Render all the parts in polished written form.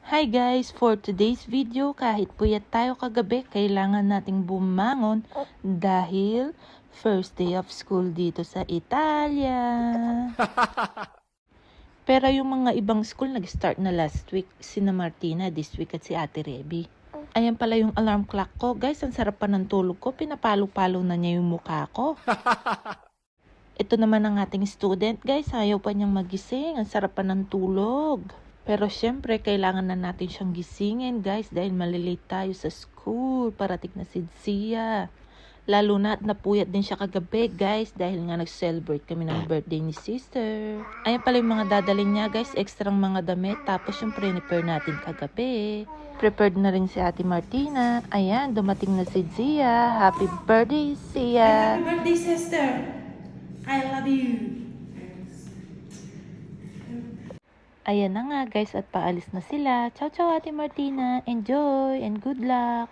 Hi guys! For today's video, kahit puyat tayo kagabi, kailangan nating bumangon dahil first day of school dito sa Italia. Pero yung mga ibang school nag-start na last week, sina Martina this week at si Ate Reby. Ayan pala yung alarm clock ko. Guys, ang sarap pa ng tulog ko. Pinapalo-palo na niya yung mukha ko. Ito naman ang ating student, guys. Ayaw pa niyang magising. Ang sarap pa ng tulog. Pero syempre, kailangan na natin siyang gisingin, guys, dahil malilate tayo sa school. Parating na si Zia. Lalo na at napuyat din siya kagabi, guys, dahil nga nag-celebrate kami ng birthday ni sister. Ayan pala yung mga dadalhin niya, guys, extrang mga damit. Tapos yung prepare natin kagabi. Prepared na rin si Ate Martina. Ayan, dumating na si Zia. Happy birthday, Zia! Happy birthday, sister! I love you! Ayan na nga guys at paalis na sila. Ciao ciao Ate Martina. Enjoy and good luck.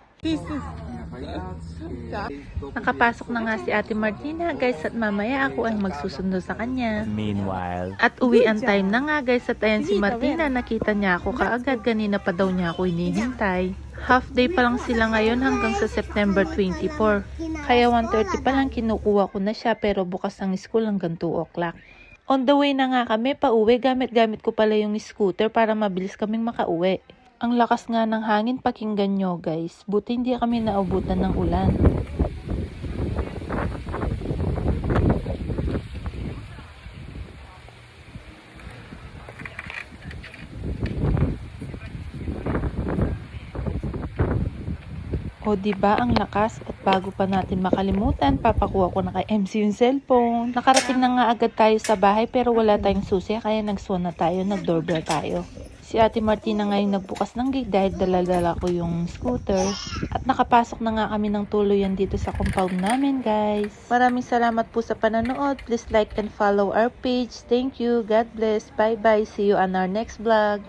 Nakapasok na nga si Ate Martina guys at mamaya ako ay magsusundo sa kanya. Meanwhile, At uwian time na nga guys at ayan si Martina, nakita niya ako kaagad. Kanina pa daw niya ako hinihintay. Half day pa lang sila ngayon hanggang sa September 24. Kaya 1:30 pa lang kinukuha ko na siya pero bukas ang school hanggang 2 o'clock. On the way na nga kami pauwi, gamit ko pala yung scooter para mabilis kaming makauwi. Ang lakas nga ng hangin, pakinggan nyo guys. Buti hindi kami naubutan ng ulan. O diba ang lakas at bago pa natin makalimutan, papakuha ko na kay MC yung cellphone. Nakarating na nga agad tayo sa bahay pero wala tayong susi kaya nag-swan na tayo, nag-doorbell tayo. Si Ate Martina ngayon nagbukas ng gate dahil dala-dala ko yung scooter. At nakapasok na nga kami ng tuluyan dito sa compound namin guys. Maraming salamat po sa panonood. Please like and follow our page. Thank you. God bless. Bye bye. See you on our next vlog.